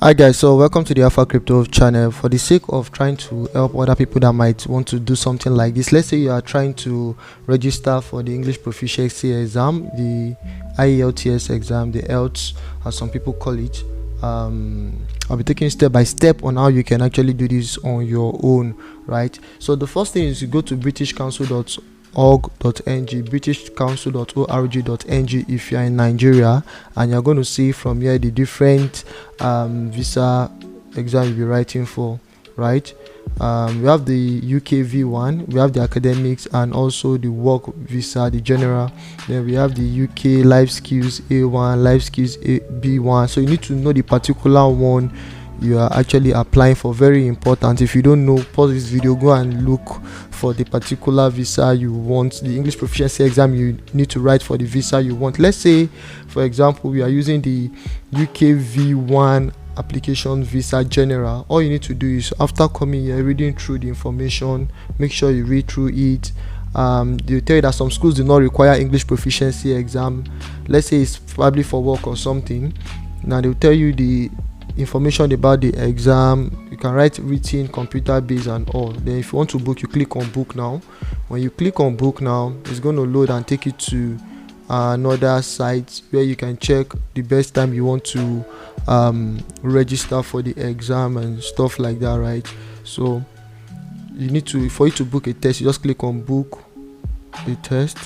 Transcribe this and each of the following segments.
Hi guys, so welcome to the Alpha Crypto channel. For the sake of trying to help other people that might want to do something like this, let's say you are trying to register for the English proficiency exam, the IELTS exam, the IELTS as some people call it. I'll be taking step by step on how you can actually do this on your own, right? So the first thing is you go to britishcouncil.org.ng, britishcouncil.org.ng if you are in Nigeria, and you're going to see from here the different visa exam you'll be writing for, right? We have the UK V1, we have the academics, and also the work visa, the general. Then we have the UK life skills A1, life skills B1. So you need to know the particular one you are actually applying for. Very important. If you don't know, pause this video, go and look for the particular visa you want, the English proficiency exam you need to write for the visa you want. Let's say, for example, we are using the UK V1 application visa general. All you need to do is, after coming here, reading through the information, make sure you read through it. They'll tell you that some schools do not require English proficiency exam. Let's say it's probably for work or something. Now they'll tell you the information about the exam. You can write written, computer based, and all. Then if you want to book, you click on book now. When you click on book now, it's going to load and take you to another site where you can check the best time you want to register for the exam and stuff like that, right? So you need to, for you to book a test, you just click on book a test.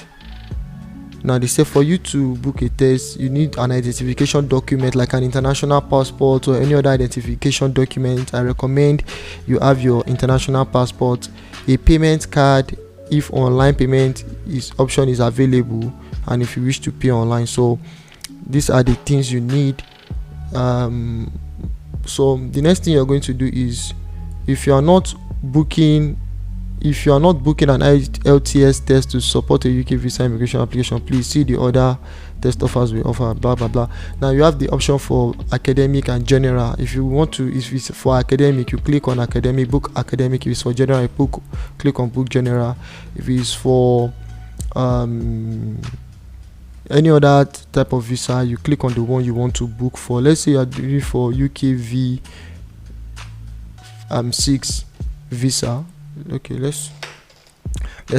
Now they say for you to book a test, you need an identification document like an international passport or any other identification document. I recommend you have your international passport, a payment card if online payment option is available, and if you wish to pay online. So these are the things you need. So the next thing you're going to do is, if you are not booking an IELTS test to support a UK visa immigration application, please see the other test offers we offer, blah blah blah. Now you have the option for academic and general. If you want to, if it's for academic, you click on academic, book academic. If it's for general, you click on book general. If it's for any other type of visa, you click on the one you want to book for. Let's say you are doing for UK V6 visa. Okay, let's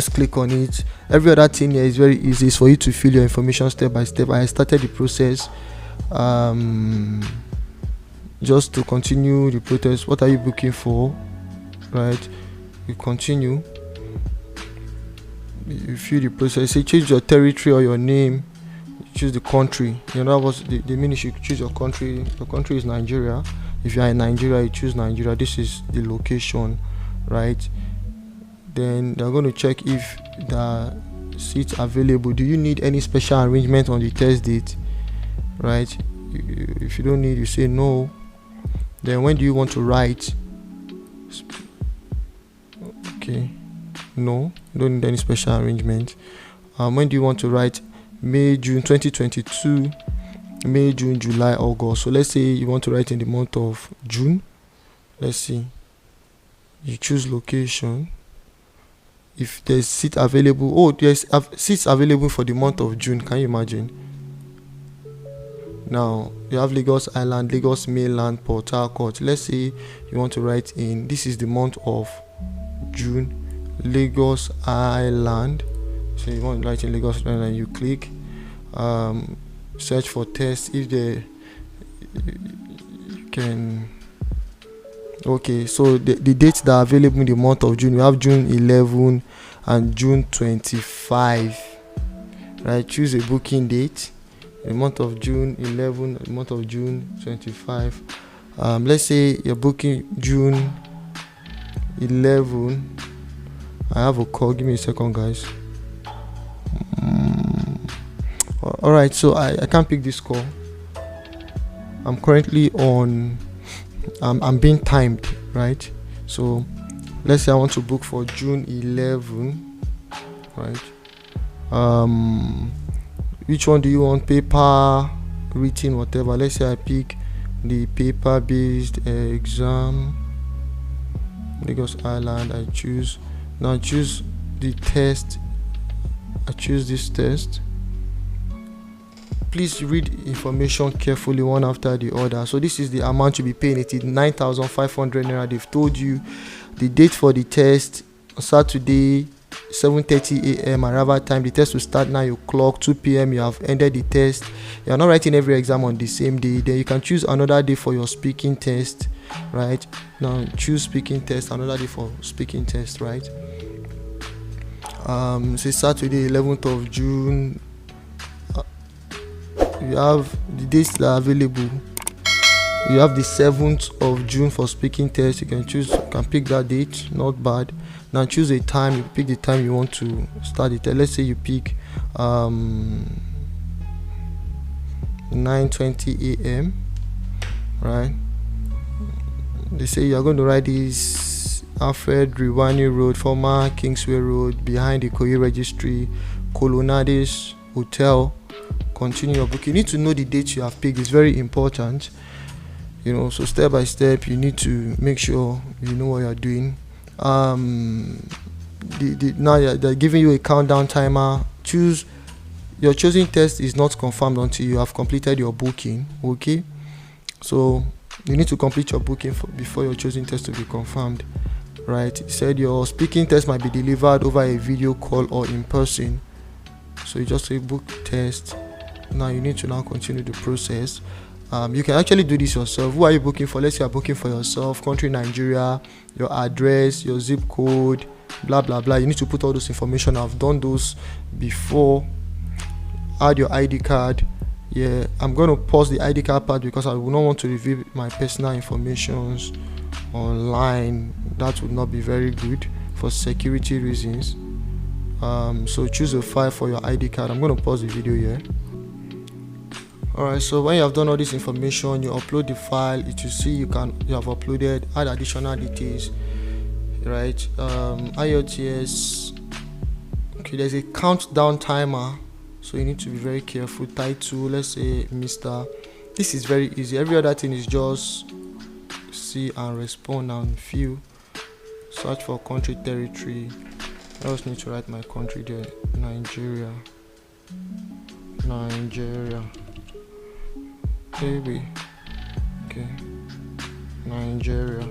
click on it. Every other thing here is very easy. It's for you to fill your information step by step. I started the process. Just to continue the process, what are you booking for, right? You continue, you fill the process. Say choose your territory or your name, you choose the country. You know what the minute you choose your country. Your country is Nigeria. If you are in Nigeria, you choose Nigeria. This is the location, right? Then they're going to check if the seats available. Do you need any special arrangement on the test date, right? If you don't need, you say no. Then when do you want to write? Okay, no, you don't need any special arrangement. When do you want to write? May, June 2022, May, June, July, August. So let's say you want to write in the month of June. Let's see, you choose location. If there's seat available, there's seats available for the month of June. Can you imagine? Now you have Lagos Island, Lagos Mainland, Port Harcourt. Let's say you want to write in, this is the month of June, Lagos Island. So you want to write in Lagos Island, you click search for test. If you can. Okay, so the dates that are available in the month of June, we have June 11 and June 25, right? Choose a booking date, the month of June 11, the month of June 25. Let's say you're booking June 11. I have a call, give me a second, guys. All right, so I can't pick this call. I'm currently on, I'm being timed, right? So let's say I want to book for June 11, right? Which one do you want? Paper, written, whatever. Let's say I pick the paper based exam, Lagos Island. I choose the test. I choose this test. please read information carefully one after the other. So this is the amount you'll be paying. It is 9,500 naira. They've told you the date for the test, Saturday 7:30 a.m. arrival time. The test will start 9 o'clock. 2 p.m. you have ended the test. You are not writing every exam on the same day. Then you can choose another day for your speaking test, right? Now choose speaking test, another day for speaking test, right? Say Saturday 11th of June. You have the dates that are available. You have the 7th of June for speaking test. You can pick that date, not bad. Now choose a time. You pick the time you want to start it. Let's say you pick 9:20 a.m. right? They say you are going to write this Alfred Riwani Road, former Kingsway Road, behind the Koyi Registry, Colonnades Hotel. Continue your book. You need to know the date you have picked. It's very important, so step by step you need to make sure you know what you're doing. Now they're giving you a countdown timer. Your chosen test is not confirmed until you have completed your booking. Okay, so you need to complete your booking before your chosen test to be confirmed, right? It said your speaking test might be delivered over a video call or in person. So you just say book test. Now you need to continue the process. You can actually do this yourself. Who are you booking for? Let's say you're booking for yourself, country Nigeria, your address, your zip code, blah blah blah. You need to put all those information. I've done those before. Add your ID card. Yeah, I'm going to pause the ID card part because I will not want to reveal my personal information online. That would not be very good for security reasons. So choose a file for your ID card. I'm going to pause the video here. Alright, so when you have done all this information, you upload the file. It will see you have uploaded. Add additional details, right? IELTS. Okay, there's a countdown timer, so you need to be very careful. Title, let's say Mr. This is very easy. Every other thing is just see and respond and fill. Search for country, territory. I just need to write my country there. Nigeria. Baby. Okay. Nigeria.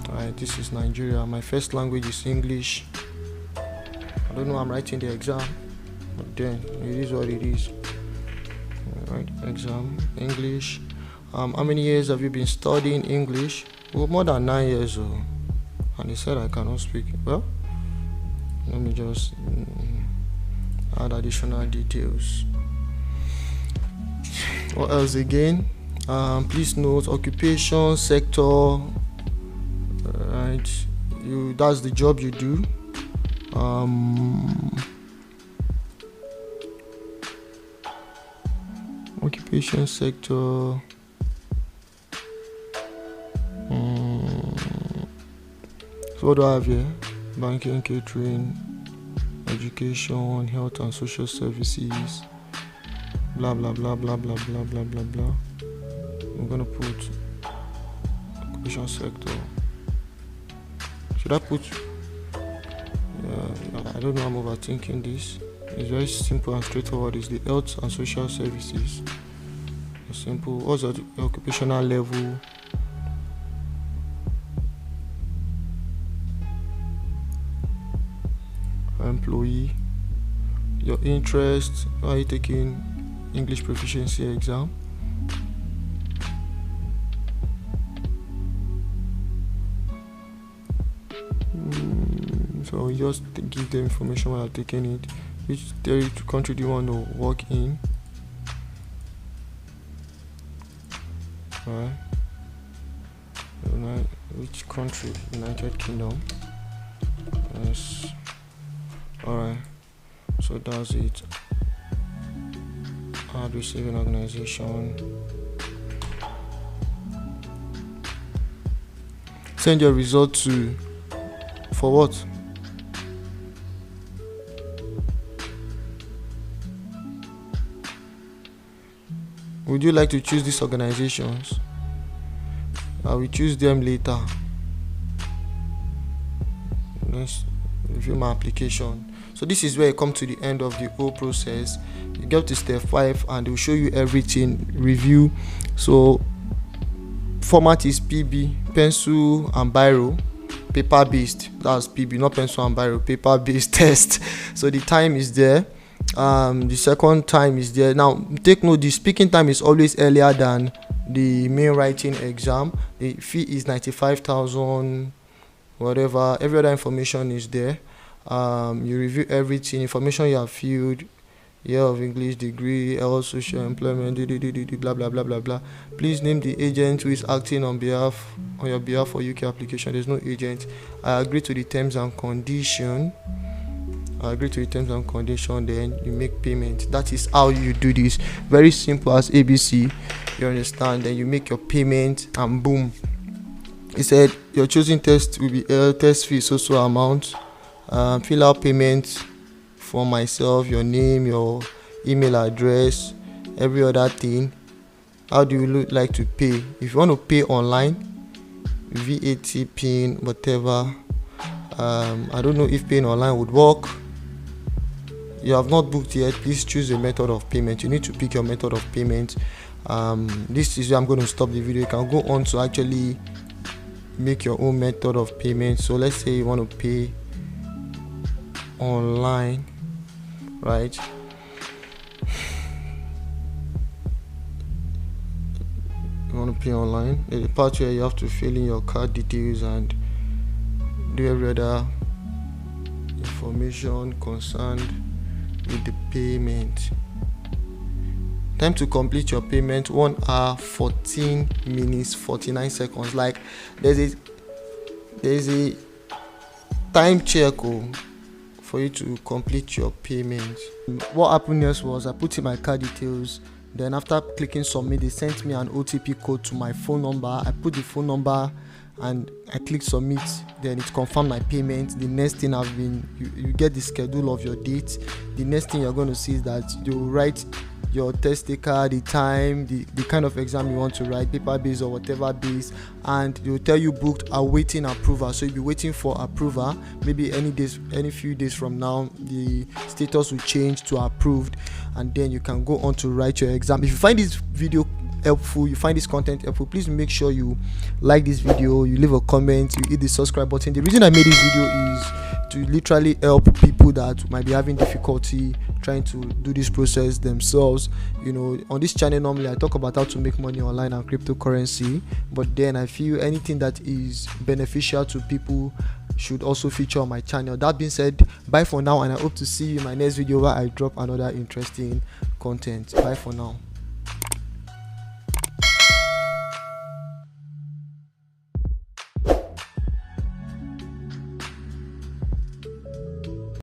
Alright, this is Nigeria. My first language is English. I don't know I'm writing the exam, but then it is what it is. Alright, exam, English. How many years have you been studying English? Well, more than 9 years old. And they said I cannot speak. Well, let me just add additional details. What else again? Please note occupation, sector, right? That's the job you do. Occupation, sector. So what do I have here? Banking, catering, education, health and social services. Blah blah blah blah blah blah blah blah blah. I'm gonna put occupation sector. Should I put? I don't know. I'm overthinking this. It's very simple and straightforward. It's the health and social services. It's simple. What's the occupational level? Employee. Your interest. Are you taking English proficiency exam? So just give them information while taking it. Which country do you want to work in? Alright. Which country? United Kingdom. Yes. Alright. So that's it. Ad receiving organization. Send your result to. For what? Would you like to choose these organizations? I will choose them later. Let's review my application. So this is where you come to the end of the whole process. You get to step 5 and they will show you everything, review. So format is PB, pencil and biro, paper based. That's PB, not pencil and biro, paper based test. So the time is there. The second time is there. Now take note, the speaking time is always earlier than the main writing exam. The fee is 95,000 whatever. Every other information is there. You review everything, information you have filled, year of English degree, else social employment, blah blah blah blah blah. Please name the agent who is acting on your behalf for UK application. There's no agent. I agree to the terms and condition. Then you make payment. That is how you do this. Very simple as ABC. You understand? Then you make your payment and boom. He said your chosen test will be test fee so amount. Fill out payment for myself, your name, your email address, every other thing. How do you like to pay? If you want to pay online, VAT, PIN, whatever. I don't know if paying online would work. You have not booked yet, please choose a method of payment. You need to pick your method of payment. This is where I'm going to stop the video. You can go on to actually make your own method of payment. So let's say you want to pay online, right? You want to pay online. There's a part where you have to fill in your card details and do every other information concerned with the payment. Time to complete your payment, 1 hour 14 minutes 49 seconds. Like there's a time check for you to complete your payment. What happened next was I put in my card details. Then after clicking submit, they sent me an OTP code to my phone number. I put the phone number and I click submit. Then it confirmed my payment. The next thing you get the schedule of your date. The next thing you're going to see is that you write your test taker, the time, the kind of exam you want to write, paper based or whatever based, and they will tell you booked, awaiting approval. So you'll be waiting for approval. Maybe any few days from now, the status will change to approved, and then you can go on to write your exam. If you find this video helpful, you find this content helpful, please make sure you like this video, you leave a comment, you hit the subscribe button. The reason I made this video is to literally help people that might be having difficulty trying to do this process themselves. You know, on this channel normally I talk about how to make money online and cryptocurrency, but then I feel anything that is beneficial to people should also feature on my channel. That being said, bye for now, and I hope to see you in my next video where I drop another interesting content. Bye for now.